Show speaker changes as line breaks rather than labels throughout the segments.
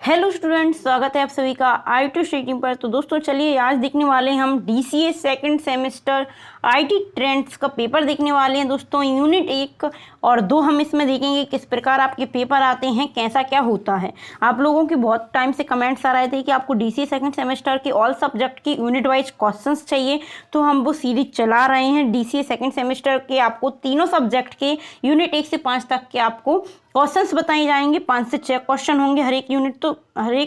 Hello students, स्वागत है आप सभी का आई2 स्ट्रीम पर। तो दोस्तों चलिए आज देखने वाले हैं हम DCA second semester IT trends का पेपर देखने वाले हैं दोस्तों। यूनिट 1 और 2 हम इसमें देखेंगे किस प्रकार आपके पेपर आते हैं, कैसा क्या होता है। आप लोगों के बहुत टाइम से कमेंट्स आ रहे थे कि आपको डीसीए सेकंड सेमेस्टर के ऑल सब्जेक्ट की यूनिट वाइज क्वेश्चंस चाहिए, तो हम वो सीरीज चला रहे हैं। डीसीए सेकंड सेमेस्टर के आपको तीनों सब्जेक्ट के यूनिट 1 से 5 तक के आपको क्वेश्चंस बताए जाएंगे। 5 से 6 क्वेश्चन होंगे हर एक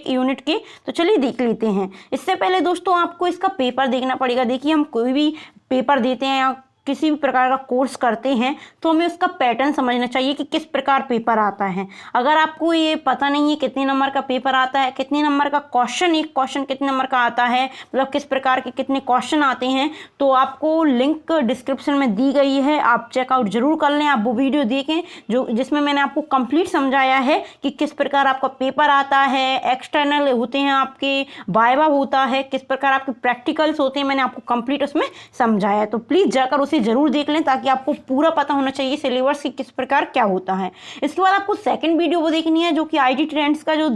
यूनिट के। तो चलिए देख लेते हैं। इससे पहले दोस्तों आपको इसका पेपर देखना पड़ेगा। देखिए, हम कोई भी पेपर देते हैं या किसी भी प्रकार का कोर्स करते हैं तो हमें उसका पैटर्न समझना चाहिए कि किस प्रकार पेपर आता है। अगर आपको ये पता नहीं है कितने नंबर का पेपर आता है, कितने नंबर का क्वेश्चन, एक क्वेश्चन कितने नंबर का आता है, मतलब किस प्रकार के कितने क्वेश्चन आते हैं, तो आपको लिंक डिस्क्रिप्शन में दी गई है, आप चेकआउट जरूर कर लें। आप वो वीडियो देखें जिसमें मैंने आपको कंप्लीट समझाया है कि किस प्रकार आपका पेपर आता है, एक्सटर्नल होते हैं आपके, वाइवा होता है, किस प्रकार आपके प्रैक्टिकल्स होते हैं। मैंने आपको कंप्लीट उसमें समझाया है, तो प्लीज़ जाकर उसे जरूर देख लें ताकि आपको पूरा पता होना चाहिए सिलेबस की किस प्रकार क्या होता है। इसके बाद आपको सेकंड वीडियो वो देखनी है जो कि आईटी ट्रेंड्स का जो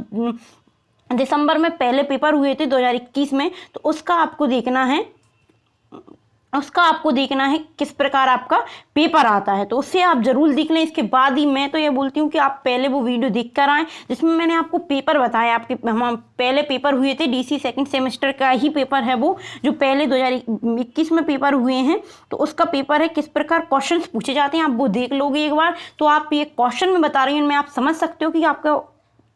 दिसंबर में पहले पेपर हुए थे 2021 में, तो उसका आपको देखना है किस प्रकार आपका पेपर आता है, तो उससे आप जरूर देख लें। इसके बाद ही मैं तो ये बोलती हूँ कि आप पहले वो वीडियो देख कर आएँ जिसमें मैंने आपको पेपर बताया। आपके हम पहले पेपर हुए थे डीसी सेकंड सेमेस्टर का ही पेपर है वो, जो पहले 2021 में पेपर हुए हैं, तो उसका पेपर है किस प्रकार क्वेश्चंस पूछे जाते हैं। आप वो देख लोगे एक बार तो आप ये क्वेश्चन में बता रही हूँ मैं, आप समझ सकते हो कि आपका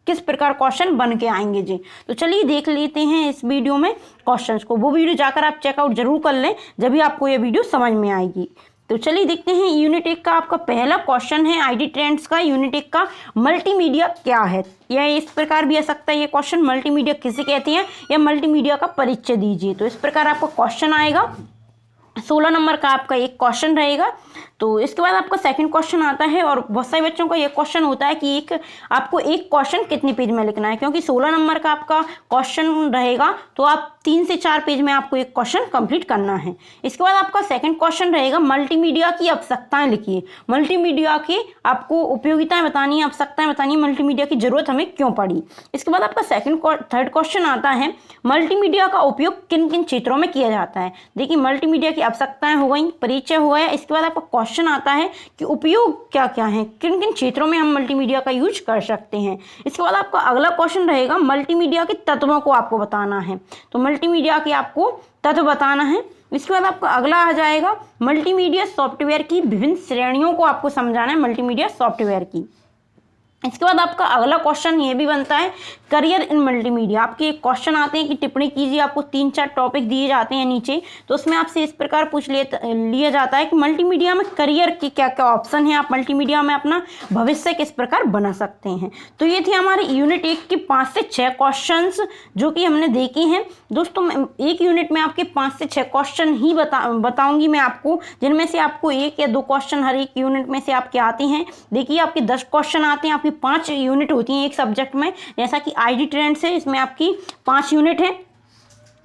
किस प्रकार क्वेश्चन बन के आएंगे जी। तो चलिए देख लेते हैं इस वीडियो में क्वेश्चंस को। वो वीडियो जाकर आप चेकआउट जरूर कर लें, जब भी आपको ये वीडियो समझ में आएगी। तो चलिए देखते हैं। यूनिट 1 का आपका पहला क्वेश्चन है आईटी ट्रेंड्स का। यूनिट 1 का मल्टीमीडिया क्या है, या इस प्रकार भी आ सकता है ये क्वेश्चन, मल्टीमीडिया किसे कहते हैं, या मल्टीमीडिया का परिचय दीजिए। तो इस प्रकार आपका क्वेश्चन आएगा। 16 नंबर का आपका एक क्वेश्चन रहेगा। तो इसके बाद आपका सेकंड क्वेश्चन आता है, और बहुत सारे बच्चों का ये क्वेश्चन होता है कि आपको एक क्वेश्चन कितने पेज में लिखना है, क्योंकि 16 नंबर का आपका क्वेश्चन रहेगा तो आप 3 से 4 पेज में आपको एक क्वेश्चन कंप्लीट करना है। इसके बाद आपका सेकंड क्वेश्चन रहेगा मल्टीमीडिया की आवश्यकताएं लिखिए। मल्टीमीडिया की आपको उपयोगिताएं बतानी है, आवश्यकताएं बतानी है, मल्टीमीडिया की जरूरत हमें क्यों पड़ी। इसके बाद आपका थर्ड क्वेश्चन आता है मल्टीमीडिया का उपयोग किन किन क्षेत्रों में किया जाता है। देखिए, मल्टीमीडिया की आवश्यकताएं हो गई, परिचय हो गया। इसके बाद आपका क्वेश्चन आता है कि उपयोग क्या क्या है, किन किन क्षेत्रों में हम मल्टीमीडिया का यूज कर सकते हैं। इसके बाद आपका अगला क्वेश्चन रहेगा मल्टीमीडिया के तत्वों को आपको बताना है। तो मल्टीमीडिया के आपको तत्व बताना है। इसके बाद आपका अगला आ जाएगा मल्टीमीडिया सॉफ्टवेयर की विभिन्न श्रेणियों को आपको समझाना है, मल्टीमीडिया सॉफ्टवेयर की। इसके बाद आपका अगला क्वेश्चन ये भी बनता है करियर इन मल्टीमीडिया। आपके क्वेश्चन आते हैं कि टिप्पणी कीजिए, आपको 3-4 टॉपिक दिए जाते हैं नीचे, तो उसमें आपसे इस प्रकार पूछ लिया जाता है कि मल्टीमीडिया में करियर के क्या क्या ऑप्शन हैं, आप मल्टीमीडिया में अपना भविष्य किस प्रकार बना सकते हैं। तो ये थे हमारे यूनिट 1 के 5 से 6 क्वेश्चन जो कि हमने देखे हैं दोस्तों। एक यूनिट में आपके 5 से 6 क्वेश्चन ही बताऊंगी मैं आपको, जिनमें से आपको 1 या 2 क्वेश्चन हर एक यूनिट में से आपके आते हैं। देखिए, आपके 10 क्वेश्चन आते हैं, आपकी 5 यूनिट होती हैं एक सब्जेक्ट में। जैसा कि आईटी ट्रेंड्स है, इसमें आपकी 5 यूनिट है,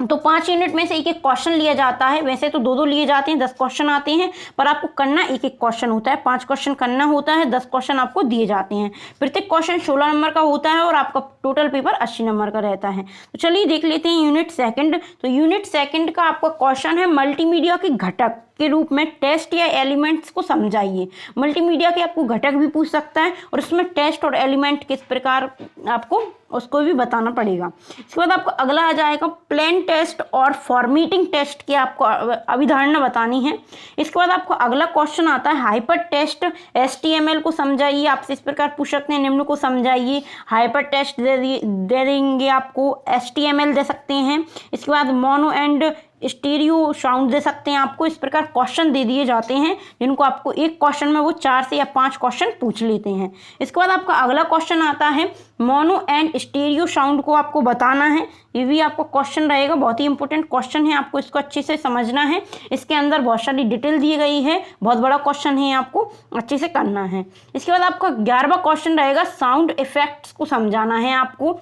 तो 5 यूनिट में से एक एक क्वेश्चन लिया जाता है। वैसे तो 2-2 लिए जाते हैं, 10 क्वेश्चन आते हैं, पर आपको करना एक एक क्वेश्चन होता है। 5 क्वेश्चन करना होता है, 10 क्वेश्चन आपको दिए जाते हैं। प्रत्येक क्वेश्चन 16 नंबर का होता है और आपका टोटल पेपर 80 नंबर का रहता है। तो चलिए देख लेते हैं यूनिट सेकंड। तो यूनिट सेकंड का आपका क्वेश्चन है मल्टीमीडिया के घटक के रूप में टेस्ट या एलिमेंट्स को समझाइए। मल्टीमीडिया के आपको घटक भी पूछ सकता है और उसमें टेस्ट और एलिमेंट किस प्रकार आपको उसको भी बताना पड़ेगा। इसके बाद आपको अगला आ जाएगा प्लेन टेस्ट और फॉर्मेटिंग टेस्ट की आपको अवधारणा बतानी है। इसके बाद आपको अगला क्वेश्चन आता है हाइपर टेस्ट HTML को समझाइए। आपसे इस प्रकार पूछ सकते हैं, निम्न को समझाइए। हाइपर टेस्ट दे देंगे आपको, HTML दे सकते हैं। इसके बाद मोनो एंड स्टीरियो साउंड दे सकते हैं आपको। इस प्रकार क्वेश्चन दे दिए जाते हैं जिनको आपको एक क्वेश्चन में वो 4 से या 5 क्वेश्चन पूछ लेते हैं। इसके बाद आपका अगला क्वेश्चन आता है मोनो एंड स्टीरियो साउंड को आपको बताना है। ये भी आपको क्वेश्चन रहेगा, बहुत ही इंपॉर्टेंट क्वेश्चन है, आपको इसको अच्छे से समझना है। इसके अंदर बहुत सारी डिटेल दी गई है, बहुत बड़ा क्वेश्चन है, आपको अच्छे से करना है। इसके बाद आपका 11वां क्वेश्चन रहेगा साउंड इफेक्ट्स को समझाना है आपको।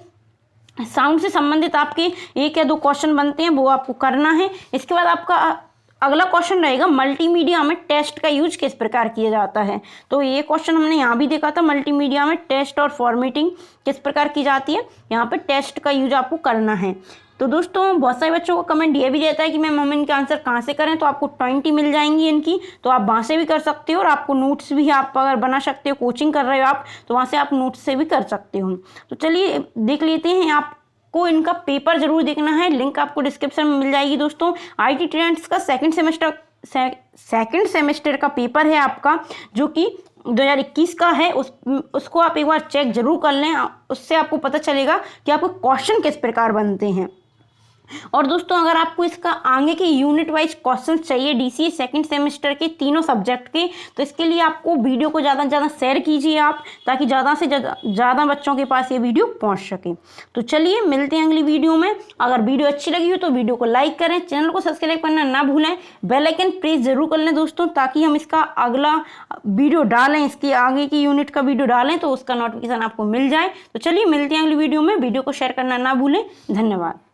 साउंड से संबंधित आपके 1 या 2 क्वेश्चन बनते हैं, वो आपको करना है। इसके बाद आपका अगला क्वेश्चन रहेगा मल्टीमीडिया में टेस्ट का यूज किस प्रकार किया जाता है। तो ये क्वेश्चन हमने यहाँ भी देखा था, मल्टीमीडिया में टेस्ट और फॉर्मेटिंग किस प्रकार की जाती है। यहाँ पे टेस्ट का यूज आपको करना है। तो दोस्तों बहुत सारे बच्चों को कमेंट ये भी रहता है कि मैम हम इनके आंसर कहाँ से करें, तो आपको 20 मिल जाएंगी इनकी, तो आप वहाँ से भी कर सकते हो और आपको नोट्स भी आप अगर बना सकते हो, कोचिंग कर रहे हो आप तो वहाँ से आप नोट्स से भी कर सकते हो। तो चलिए देख लेते हैं, आपको इनका पेपर जरूर देखना है, लिंक आपको डिस्क्रिप्शन में मिल जाएगी। दोस्तों IT ट्रेंड्स का सेकंड सेमेस्टर का पेपर है आपका, जो कि 2021 का है। उसको आप एक बार चेक जरूर कर लें, उससे आपको पता चलेगा कि आपको क्वेश्चन किस प्रकार बनते हैं। और दोस्तों अगर आपको इसका आगे के यूनिट वाइज क्वेश्चन चाहिए DCA सेकंड सेमेस्टर के तीनों सब्जेक्ट के, तो इसके लिए आपको वीडियो को ज़्यादा से ज़्यादा शेयर कीजिए आप, ताकि ज़्यादा से ज़्यादा बच्चों के पास ये वीडियो पहुंच सके। तो चलिए मिलते हैं अगली वीडियो में। अगर वीडियो अच्छी लगी हो तो वीडियो को लाइक करें, चैनल को सब्सक्राइब करना ना भूलें, बेल आइकन प्रेस जरूर कर लें दोस्तों, ताकि हम इसका अगला वीडियो डालें, इसके आगे की यूनिट का वीडियो डालें तो उसका नोटिफिकेशन आपको मिल जाए। तो चलिए मिलते हैं अगली वीडियो में, वीडियो को शेयर करना ना भूलें। धन्यवाद।